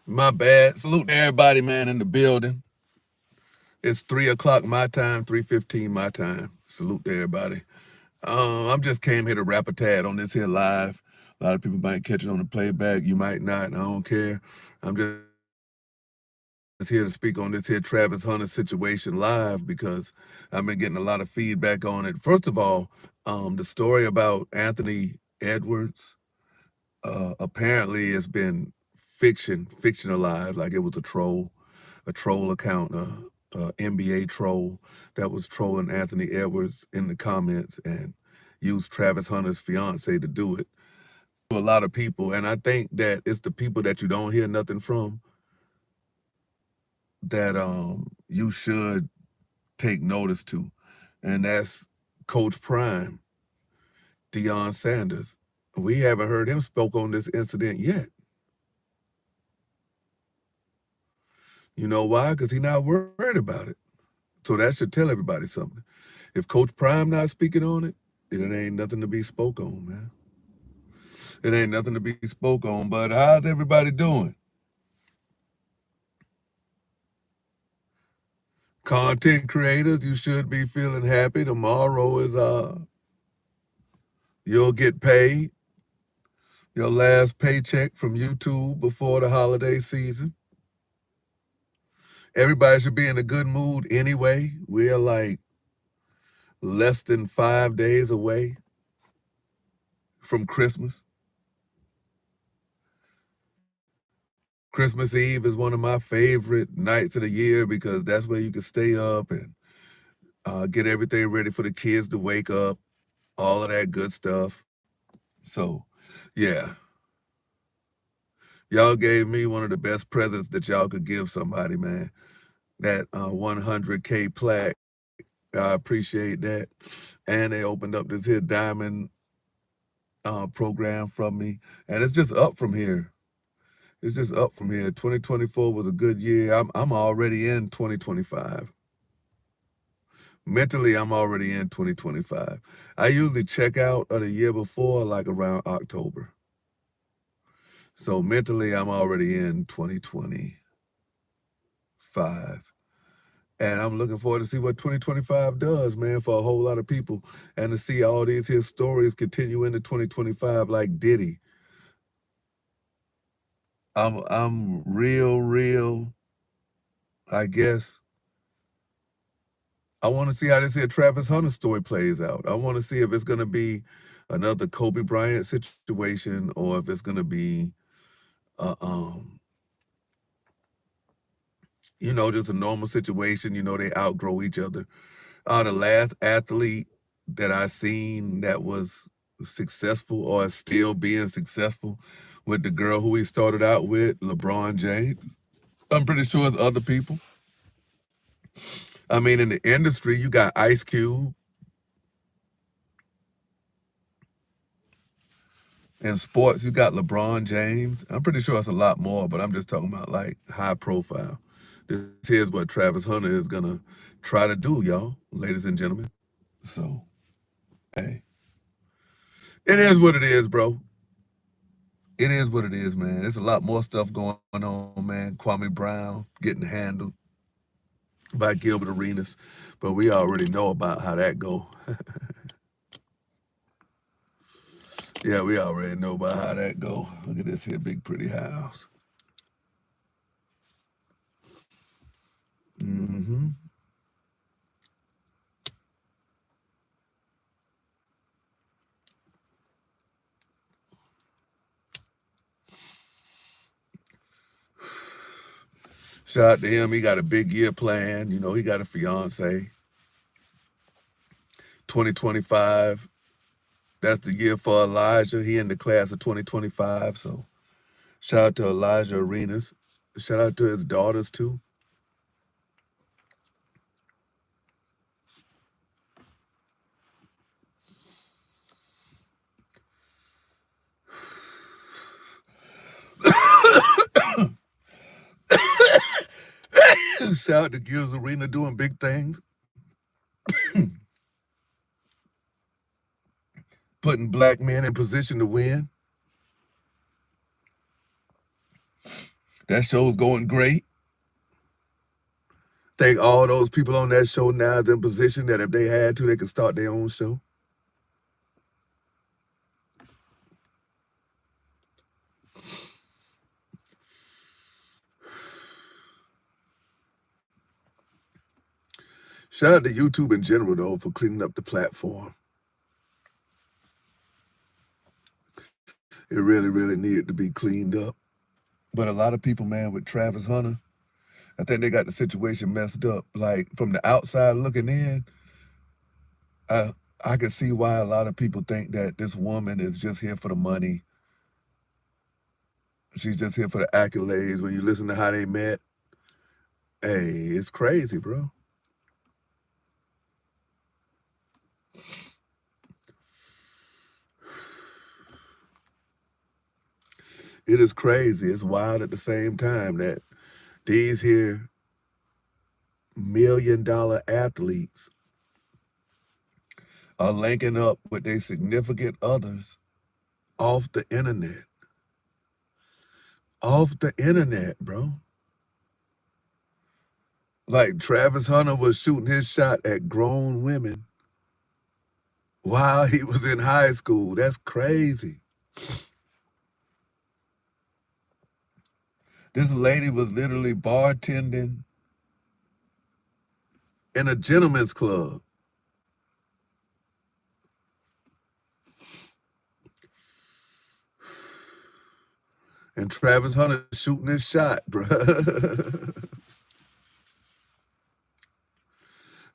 My bad. Salute to everybody, man, in the building. It's 3 o'clock my time, 3:15 my time. Salute to everybody. I'm just came here to rap a tad on this here live. A lot of people might catch it on the playback. You might not. I don't care. I'm just here to speak on this here Travis Hunter situation live because I've been getting a lot of feedback on it. First of all, the story about Anthony Edwards apparently has been fictionalized, like it was a troll account, NBA troll that was trolling Anthony Edwards in the comments and used Travis Hunter's fiance to do it. To a lot of people, and I think that it's the people that you don't hear nothing from that you should take notice to, and that's Coach Prime, Deion Sanders. We haven't heard him spoke on this incident yet. You know why? Because he's not worried about it. So that should tell everybody something. If Coach Prime not speaking on it, then it ain't nothing to be spoke on, man. It ain't nothing to be spoke on. But how's everybody doing? Content creators, you should be feeling happy. Tomorrow is you'll get paid. Your last paycheck from YouTube before the holiday season. Everybody should be in a good mood anyway. We're like less than 5 days away from Christmas. Christmas Eve is one of my favorite nights of the year because that's where you can stay up and get everything ready for the kids to wake up, all of that good stuff. So, yeah, y'all gave me one of the best presents that y'all could give somebody, man. That 100K plaque. I appreciate that. And they opened up this here diamond program from me. And it's just up from here. It's just up from here. 2024 was a good year. I'm already in 2025. Mentally, I'm already in 2025. I usually check out of the year before, like around October. So mentally, I'm already in 2025. And I'm looking forward to see what 2025 does, man, for a whole lot of people. And to see all these his stories continue into 2025 like Diddy. I'm real, I guess. I want to see how this here Travis Hunter story plays out. I want to see if it's going to be another Kobe Bryant situation or if it's going to be, uh, um, just a normal situation. They outgrow each other. The last athlete that I seen that was successful or is still being successful with the girl who he started out with, LeBron James. I'm pretty sure it's other people. I mean, in the industry, you got Ice Cube. In sports, you got LeBron James. I'm pretty sure it's a lot more, but I'm just talking about like high profile. This here's what Travis Hunter is gonna try to do, y'all, ladies and gentlemen. So, hey, it is what it is, bro. It is what it is, man. There's a lot more stuff going on, man. Kwame Brown getting handled by Gilbert Arenas, but we already know about how that go. Yeah, we already know about how that go. Look at this here big pretty house. Mm-hmm. Shout out to him. He got a big year planned. He got a fiance. 2025. That's the year for Elijah. He in the class of 2025. So shout out to Elijah Arenas. Shout out to his daughters too. Shout out to Gil's Arena doing big things, putting black men in position to win. That show's going great. Think all those people on that show now is in position that if they had to, they could start their own show. Shout out to YouTube in general, though, for cleaning up the platform. It really, really needed to be cleaned up. But a lot of people, man, with Travis Hunter, I think they got the situation messed up. Like, from the outside looking in, I can see why a lot of people think that this woman is just here for the money. She's just here for the accolades. When you listen to how they met, hey, it's crazy, bro. It is crazy. It's wild at the same time that these here $1 million athletes are linking up with their significant others off the internet. Off the internet, bro. Like Travis Hunter was shooting his shot at grown women while he was in high school. That's crazy. This lady was literally bartending in a gentleman's club. And Travis Hunter shooting his shot, bro.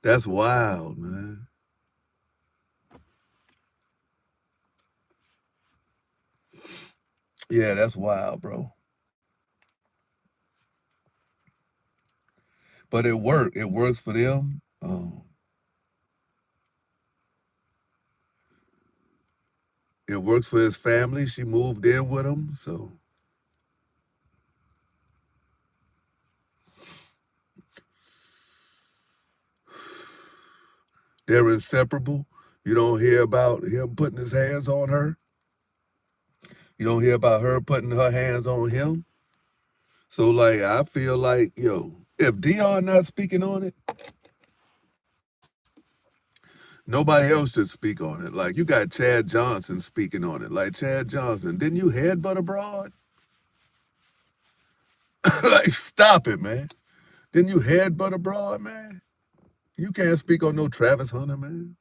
That's wild, man. Yeah, that's wild, bro. But it worked. It works for them. It works for his family. She moved in with him, so. They're inseparable. You don't hear about him putting his hands on her. You don't hear about her putting her hands on him. So, like, I feel like, if Dion not speaking on it, nobody else should speak on it. Like, you got Chad Johnson speaking on it. Like, Chad Johnson, didn't you headbutt abroad? Like, stop it, man. Didn't you headbutt abroad, man? You can't speak on no Travis Hunter, man.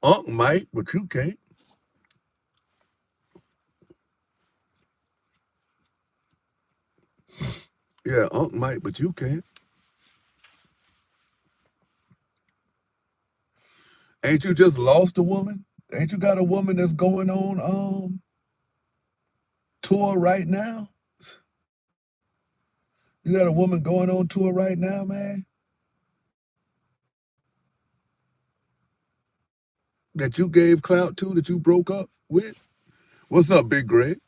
Unc might, but you can't. Yeah, Unc might, but you can't. Ain't you just lost a woman? Ain't you got a woman that's going on tour right now? You got a woman going on tour right now, man? That you gave clout to, that you broke up with? What's up, Big Greg?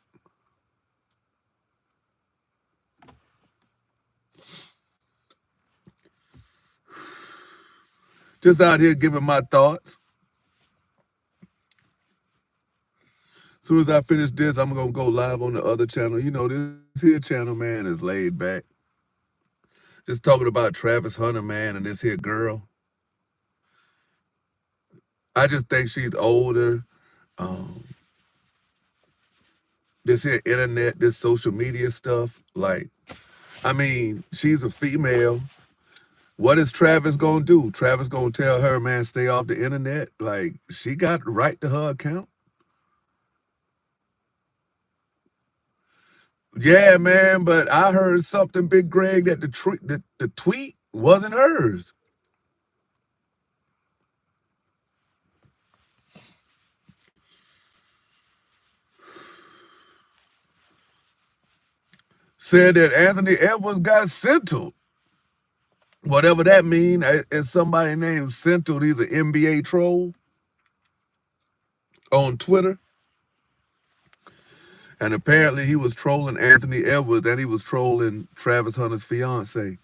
Just out here giving my thoughts. As soon as I finish this, I'm going to go live on the other channel. You know, this here channel, man, is laid back. Just talking about Travis Hunter, man, and this here girl. I just think she's older. This here internet, this social media stuff. Like, I mean, she's a female. What is Travis going to do? Travis going to tell her, man, stay off the internet? Like, she got right to her account? Yeah, man, but I heard something, Big Greg, that the tweet wasn't hers. Said that Anthony Edwards got censored. Whatever that means, it's somebody named Censored. He's an NBA troll on Twitter. And apparently he was trolling Anthony Edwards and he was trolling Travis Hunter's fiancée.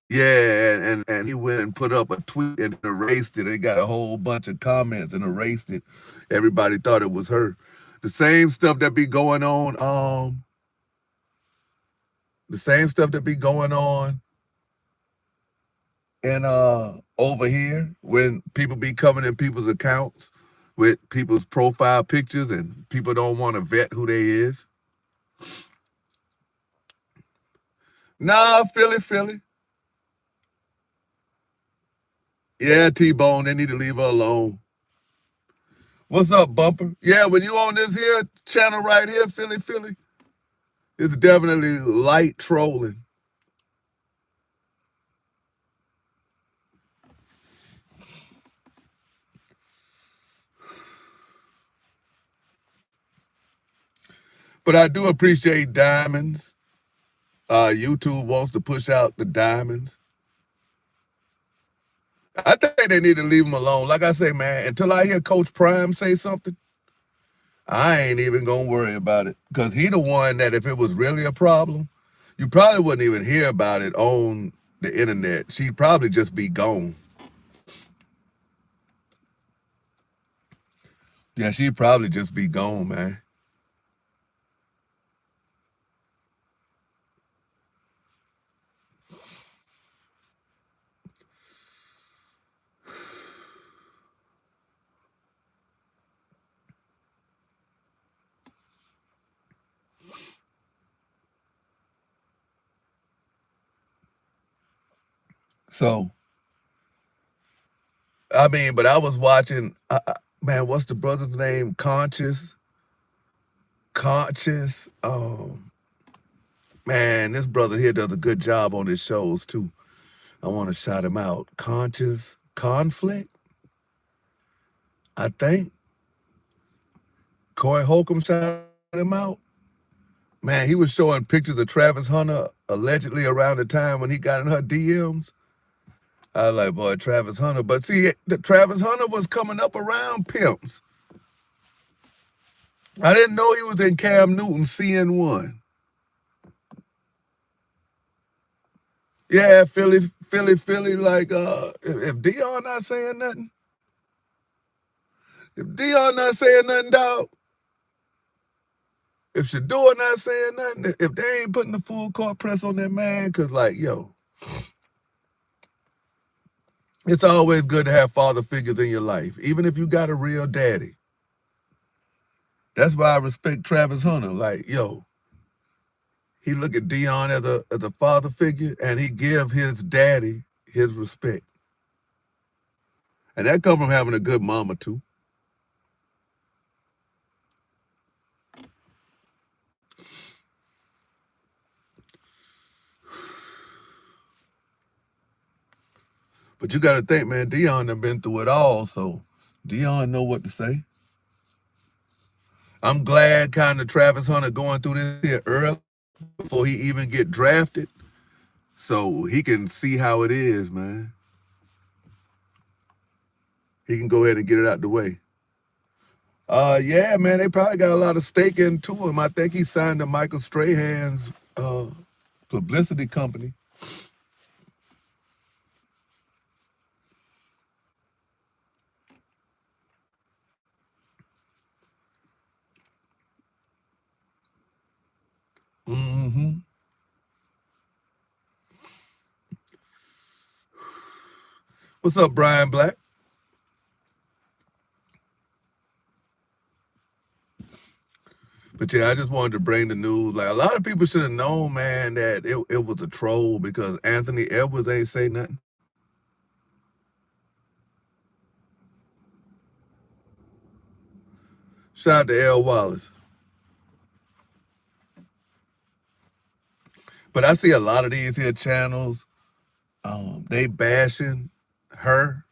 Yeah, and he went and put up a tweet and erased it. It got a whole bunch of comments and erased it. Everybody thought it was her. The same stuff that be going on, the same stuff that be going on and over here when people be coming in people's accounts with people's profile pictures and people don't want to vet who they is. Nah, Philly. Yeah, T-Bone, they need to leave her alone. What's up, Bumper? Yeah, when you on this here channel right here, Philly, it's definitely light trolling. But I do appreciate diamonds. YouTube wants to push out the diamonds. I think they need to leave them alone. Like I say, man, until I hear Coach Prime say something, I ain't even gonna worry about it. Because he the one that if it was really a problem, you probably wouldn't even hear about it on the internet. She'd probably just be gone. Yeah, she'd probably just be gone, man. So, I mean, but I was watching, man, what's the brother's name? Conscious. Man, this brother here does a good job on his shows too. I want to shout him out. Conscious Conflict, I think. Corey Holcomb shouted him out. Man, he was showing pictures of Travis Hunter allegedly around the time when he got in her DMs. I was like, boy, Travis Hunter. But see, Travis Hunter was coming up around pimps. I didn't know he was in Cam Newton CN1. Yeah, Philly, like, if Dion not saying nothing, dog, if Shador not saying nothing, if they ain't putting the full court press on that man, because, like, yo, it's always good to have father figures in your life, even if you got a real daddy. That's why I respect Travis Hunter. Like, yo, he look at Dion as a father figure, and he give his daddy his respect. And that come from having a good mama, too. But you got to think, man, Dion done been through it all, so Dion know what to say. I'm glad kind of Travis Hunter going through this here early before he even get drafted, so he can see how it is, man. He can go ahead and get it out the way. Yeah, man, they probably got a lot of stake into him. I think he signed to Michael Strahan's publicity company. Mm-hmm. What's up, Brian Black? But yeah, I just wanted to bring the news. Like, a lot of people should have known, man, that it was a troll because Anthony Edwards ain't say nothing. Shout out to L. Wallace. But I see a lot of these here channels, they bashing her.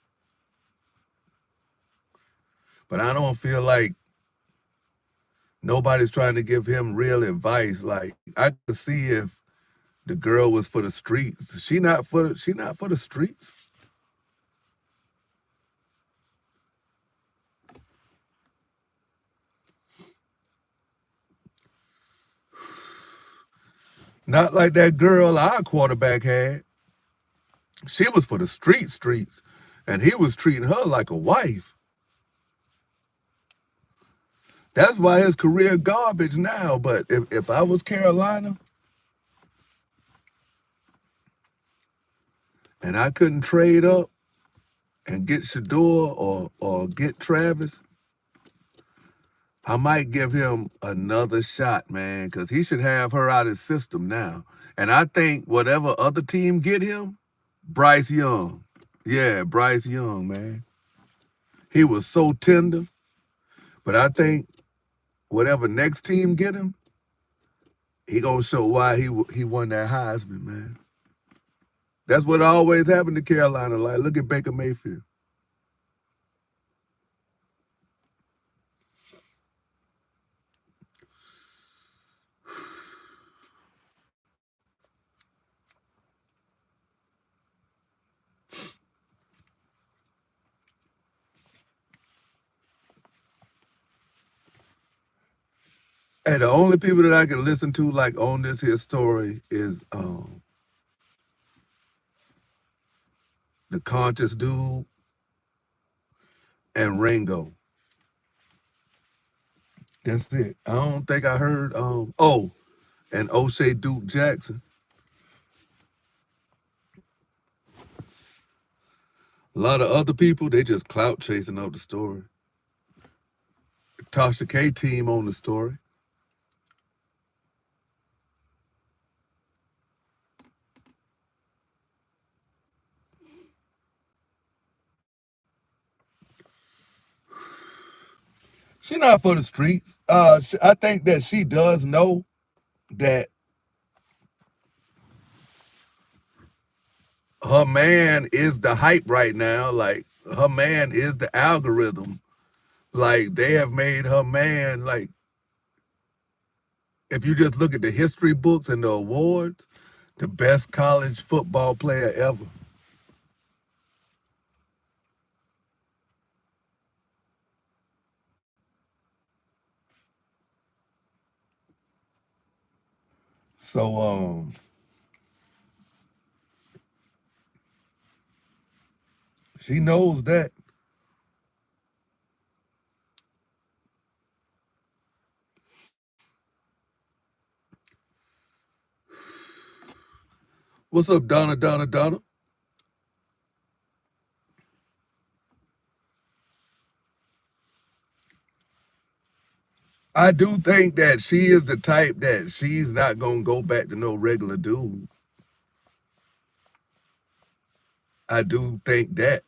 But I don't feel like nobody's trying to give him real advice. Like, I could see if the girl was for the streets. She not for the streets. Not like that girl our quarterback had. She was for the streets, and he was treating her like a wife. That's why his career garbage now. But if I was Carolina and I couldn't trade up and get Shador or get Travis, I might give him another shot, man, because he should have her out of his system now. And I think whatever other team get him, Bryce Young. Yeah, Bryce Young, man. He was so tender. But I think whatever next team get him, he gonna show why he won that Heisman, man. That's what always happened to Carolina. Like, look at Baker Mayfield. And the only people that I can listen to like on this here story is the conscious dude and Ringo. That's it. I don't think I heard and O'Shea Duke Jackson. A lot of other people, they just clout chasing up the story. Tasha K team on the story. She not for the streets. I think that she does know that her man is the hype right now. Like, her man is the algorithm. Like, they have made her man, like, if you just look at the history books and the awards, the best college football player ever. So, she knows that. What's up, Donna? I do think that she is the type that she's not gonna go back to no regular dude. I do think that.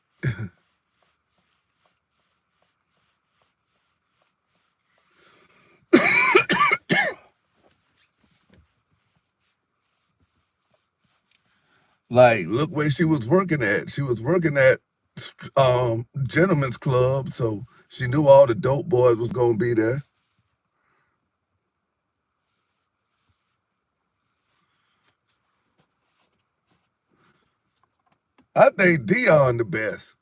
Like, look where she was working at. She was working at Gentlemen's Club, so she knew all the dope boys was gonna be there. I think Dion the best.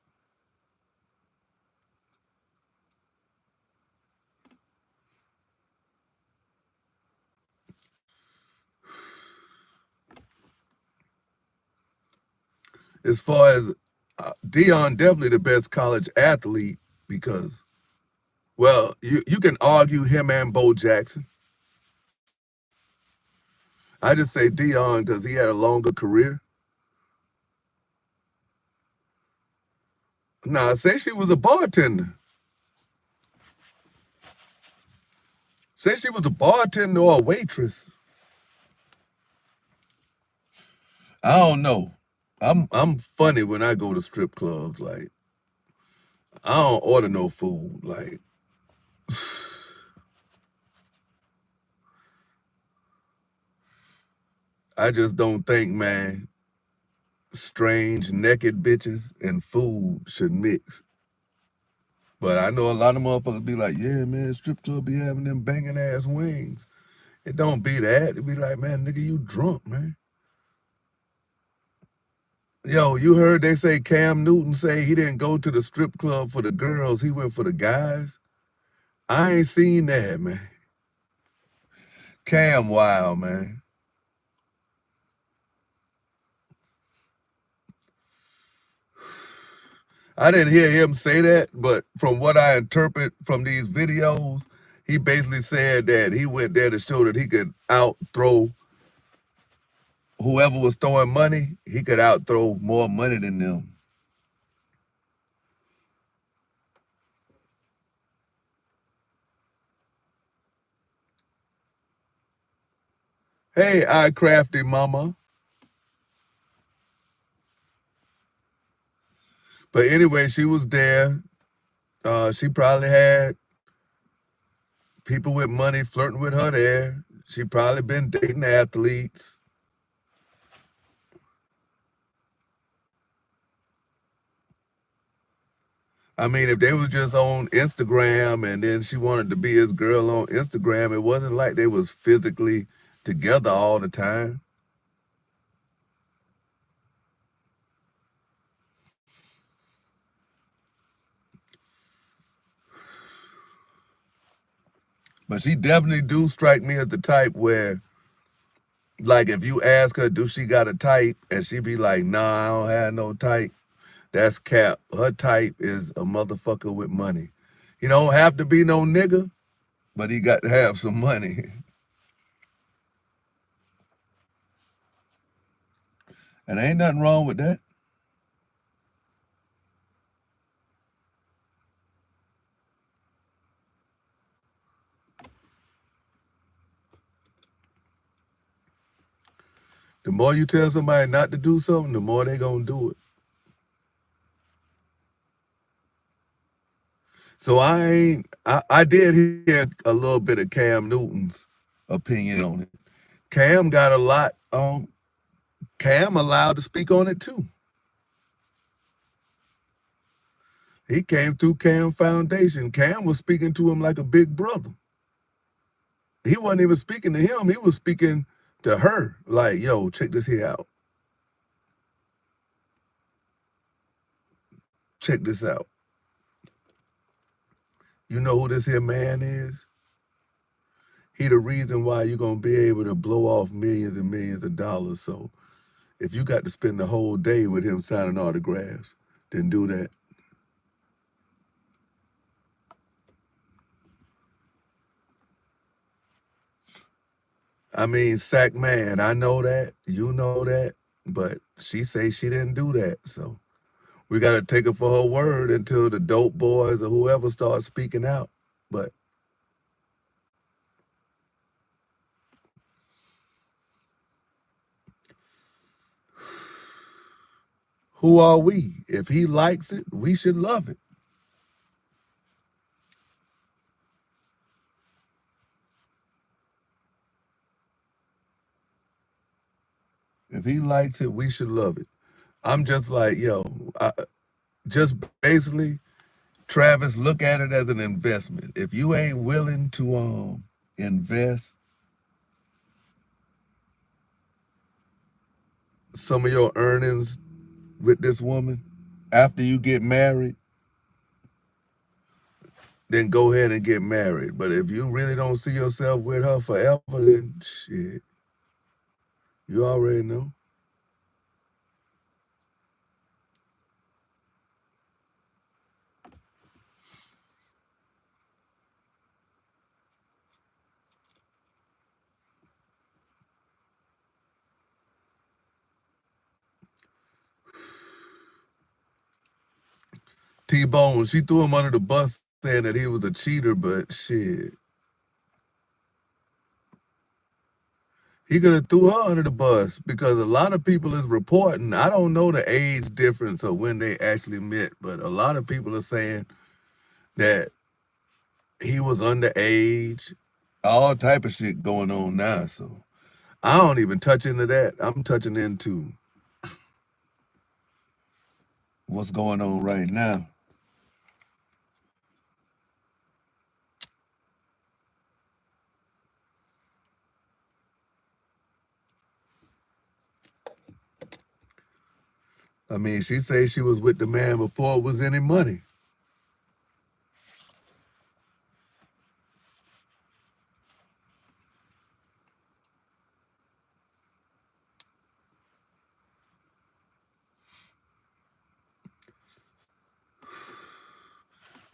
As far as Dion, definitely the best college athlete because, well, you can argue him and Bo Jackson. I just say Dion because he had a longer career. Nah, say she was a bartender. Say she was a bartender or a waitress. I don't know. I'm funny when I go to strip clubs. Like, I don't order no food. Like, I just don't think, man, strange naked bitches and food should mix. But I know a lot of motherfuckers be like, yeah, man, strip club be having them banging ass wings. It don't be that. It be like, man, nigga, you drunk, man. Yo, you heard they say Cam Newton say he didn't go to the strip club for the girls, he went for the guys? I ain't seen that, man. Cam wild, man. I didn't hear him say that, but from what I interpret from these videos, he basically said that he went there to show that he could out throw whoever was throwing money. He could out throw more money than them. Hey, I crafty mama. But anyway, she was there. She probably had people with money flirting with her there. She probably been dating athletes. I mean, if they was just on Instagram and then she wanted to be his girl on Instagram, it wasn't like they was physically together all the time. But she definitely do strike me as the type where, like, if you ask her, do she got a type? And she be like, nah, I don't have no type. That's cap. Her type is a motherfucker with money. He don't have to be no nigga, but he got to have some money. And ain't nothing wrong with that. The more you tell somebody not to do something, the more they gonna do it. So I did hear a little bit of Cam Newton's opinion on it. Cam got a lot on. Cam allowed to speak on it too. He came through Cam Foundation. Cam was speaking to him like a big brother. He wasn't even speaking to him. He was speaking to her. Like, yo, check this here out. Check this out. You know who this here man is? He the reason why you're gonna be able to blow off millions and millions of dollars. So if you got to spend the whole day with him signing autographs, then do that. I mean, Sack Man, I know that, you know that, but she say she didn't do that. So we got to take her for her word until the dope boys or whoever starts speaking out. But who are we? If he likes it, we should love it. If he likes it, we should love it. I'm just like, yo, just basically, Travis, look at it as an investment. If you ain't willing to invest some of your earnings with this woman after you get married, then go ahead and get married. But if you really don't see yourself with her forever, then shit, you already know. T-Bone, she threw him under the bus saying that he was a cheater, but shit, he could have threw her under the bus because a lot of people is reporting. I don't know the age difference of when they actually met, but a lot of people are saying that he was underage, all type of shit going on now. So I don't even touch into that. I'm touching into what's going on right now. I mean, she says she was with the man before it was any money.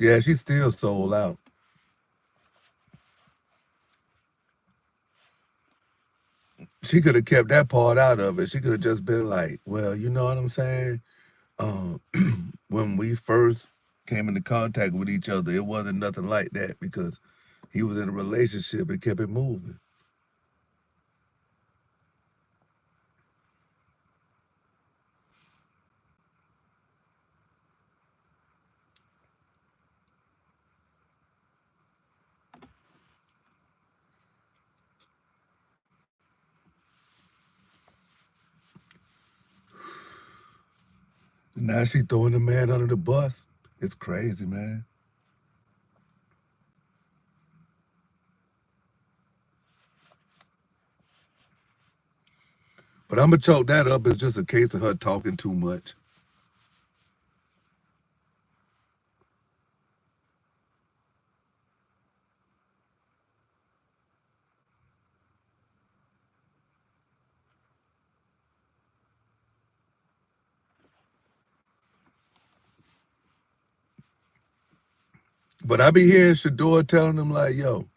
Yeah, she's still sold out. She could have kept that part out of it. She could have just been like, well, you know what I'm saying? Um, when we first came into contact with each other, it wasn't nothing like that because he was in a relationship and kept it moving. Now she throwing the man under the bus. It's crazy, man. But I'm gonna chalk that up as just a case of her talking too much. But I be hearing Shador telling them like, yo,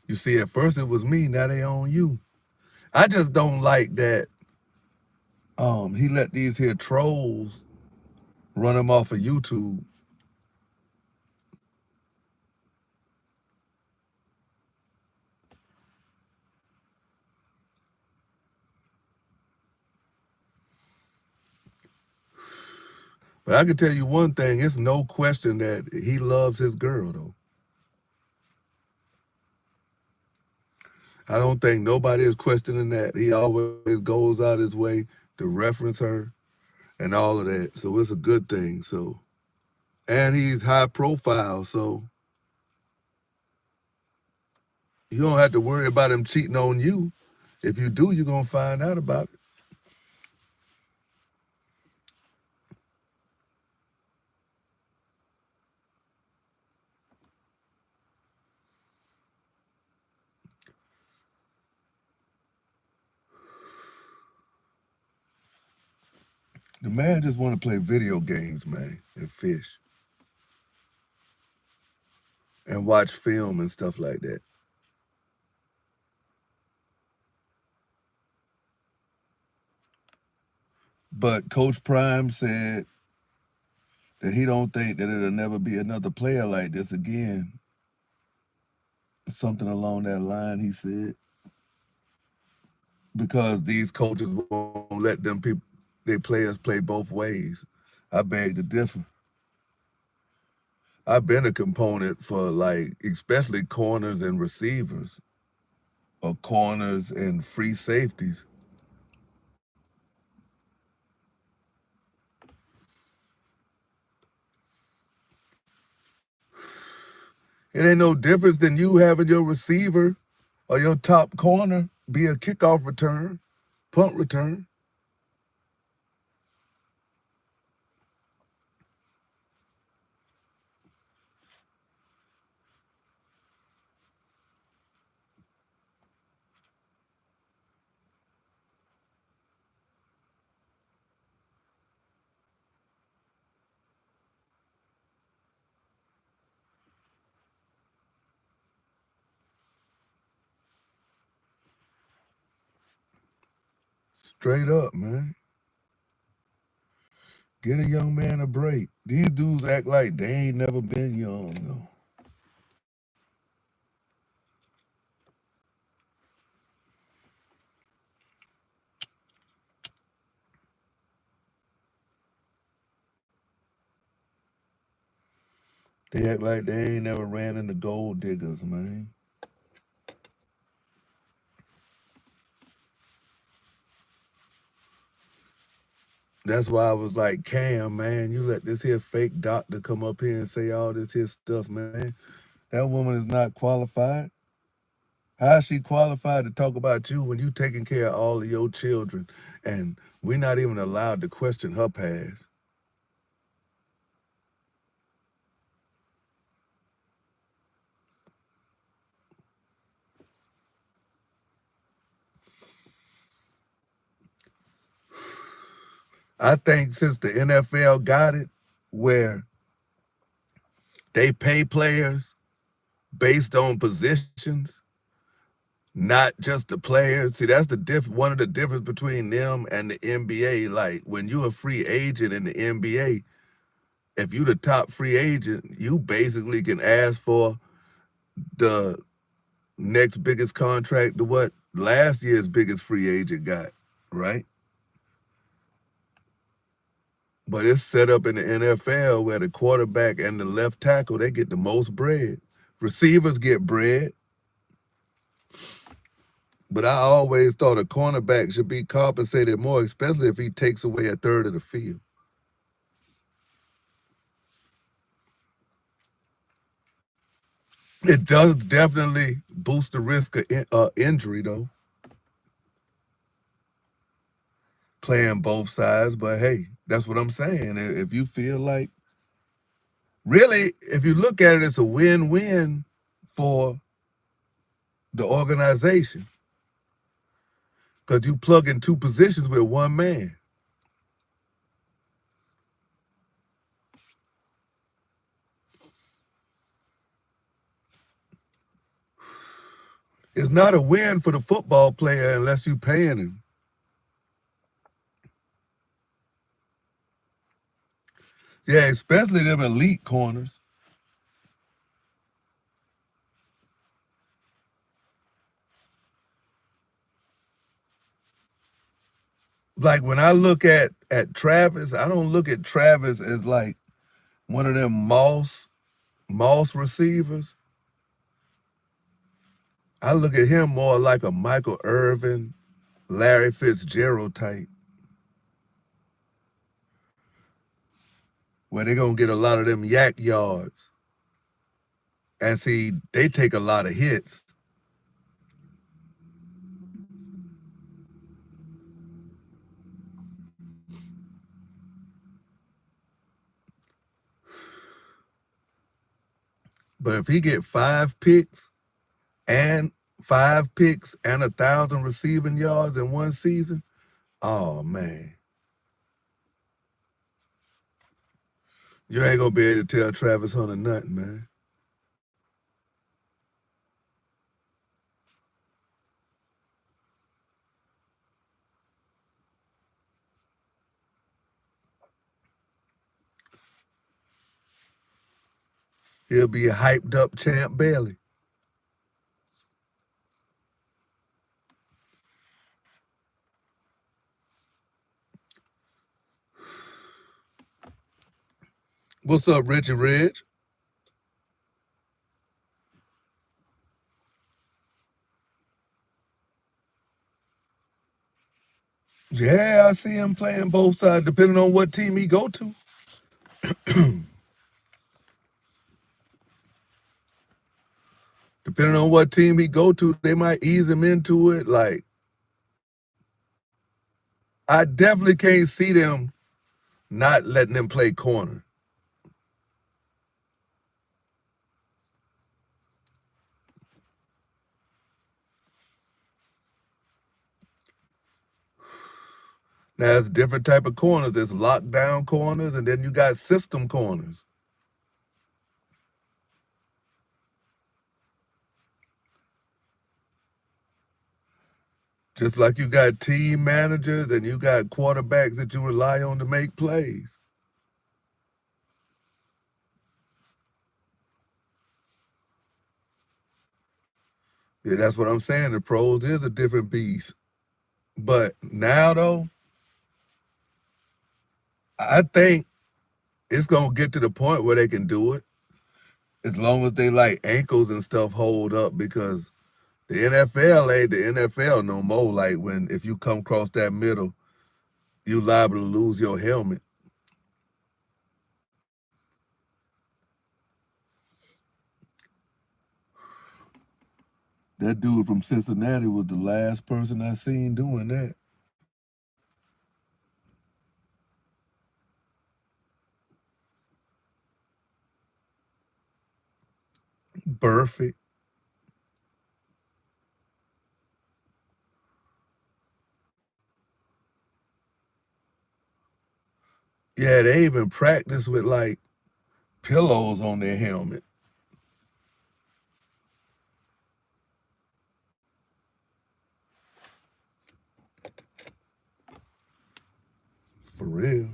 you see, at first it was me, now they on you. I just don't like that he let these here trolls run him off of YouTube. But I can tell you one thing, it's no question that he loves his girl though. I don't think nobody is questioning that. He always goes out his way to reference her and all of that. So it's a good thing. So and he's high profile, so you don't have to worry about him cheating on you. If you do, you're gonna find out about it. The man just want to play video games, man, and fish and watch film and stuff like that. But Coach Prime said that he don't think that it'll never be another player like this again. Something along that line, he said, because these coaches won't let them people, their players play both ways. I beg to differ. I've been a component for like, especially corners and receivers, or corners and free safeties. It ain't no difference than you having your receiver or your top corner be a kickoff return, punt return. Straight up, man. Get a young man a break. These dudes act like they ain't never been young, though. They act like they ain't never ran into gold diggers, man. That's why I was like, Cam, man, you let this here fake doctor come up here and say all this here stuff, man. That woman is not qualified. How is she qualified to talk about you when you taking care of all of your children and we're not even allowed to question her past? I think since the NFL got it, where They pay players based on positions, not just the players. See, that's one of the difference between them and the NBA. Like when you're a free agent in the NBA, if you the top free agent, you basically can ask for the next biggest contract to what last year's biggest free agent got, right? But it's set up in the NFL where the quarterback and the left tackle, they get the most bread. Receivers get bread. But I always thought a cornerback should be compensated more, especially if he takes away a third of the field. It does definitely boost the risk of injury, though, playing both sides. But hey, that's what I'm saying. If you feel like, really, if you look at it, it's a win-win for the organization because you plug in two positions with one man. It's not a win for the football player unless you're paying him. Yeah, especially them elite corners. Like when I look at Travis, I don't look at Travis as like one of them Moss receivers. I look at him more like a Michael Irvin, Larry Fitzgerald type, where they're gonna get a lot of them yak yards. And see, they take a lot of hits. But if he get 5 picks and 1,000 receiving yards in one season, oh man. You ain't gonna be able to tell Travis Hunter nothing, man. He'll be a hyped up Champ Bailey. What's up, Richie Reg? Yeah, I see him playing both sides, depending on what team he go to. Depending on what team he go to, they might ease him into it. Like, I definitely can't see them not letting him play corner. Now, it's different type of corners. There's lockdown corners, and then you got system corners. Just like you got team managers and you got quarterbacks that you rely on to make plays. Yeah, that's what I'm saying. The pros is a different beast. But now, though, I think it's going to get to the point where they can do it as long as they like ankles and stuff hold up, because the NFL ain't the NFL no more. Like if you come across that middle, you liable to lose your helmet. That dude from Cincinnati was the last person I seen doing that. Perfect. Yeah, they even practice with like pillows on their helmet. For real.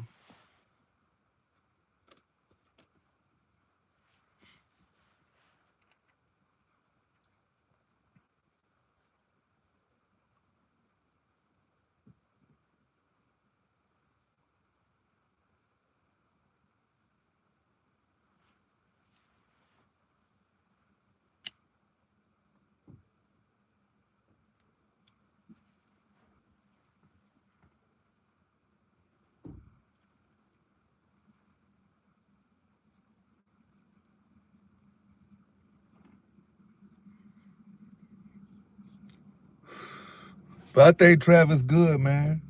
But I think Travis good, man.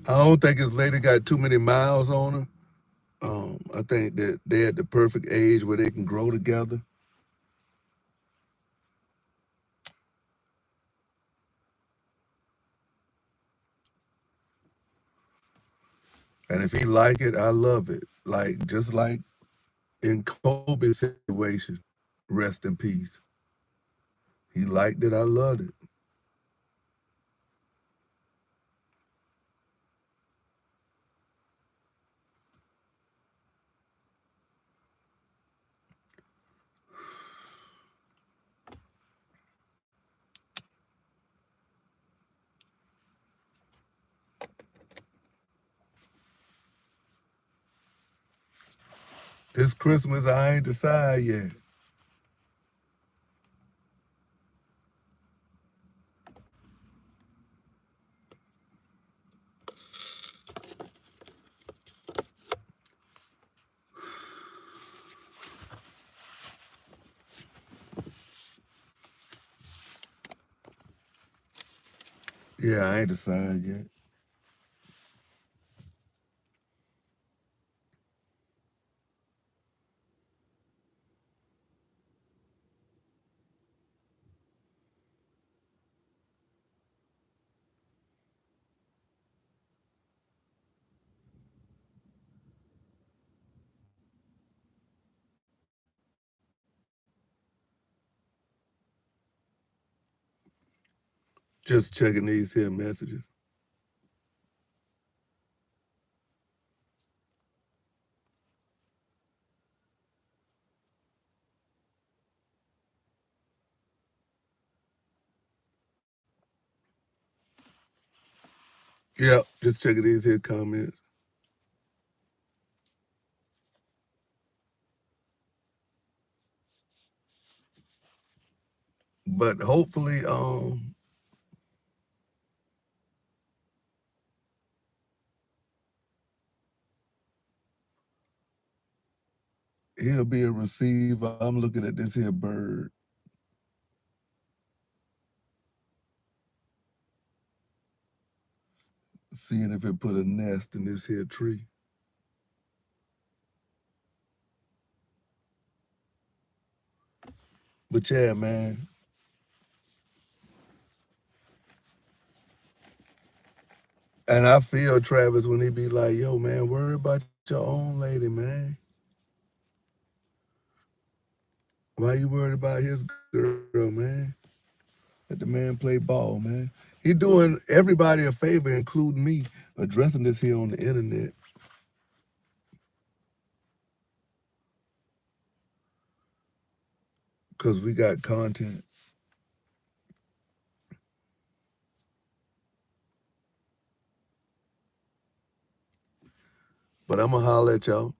I don't think his lady got too many miles on her. I think that they're at the perfect age where they can grow together. And if he like it, I love it. Like, just like in Kobe's situation, rest in peace. He liked it, I loved it. This Christmas, I ain't decided yet. Yeah, I ain't decided yet. Just checking these here messages. Yeah, just checking these here comments. But hopefully, he'll be a receiver. I'm looking at this here bird, seeing if it put a nest in this here tree. But yeah, man. And I feel Travis when he be like, yo, man, worry about your own lady, man. Why you worried about his girl, man? Let the man play ball, man. He doing everybody a favor, including me, addressing this here on the internet. Because we got content. But I'm going to holler at y'all.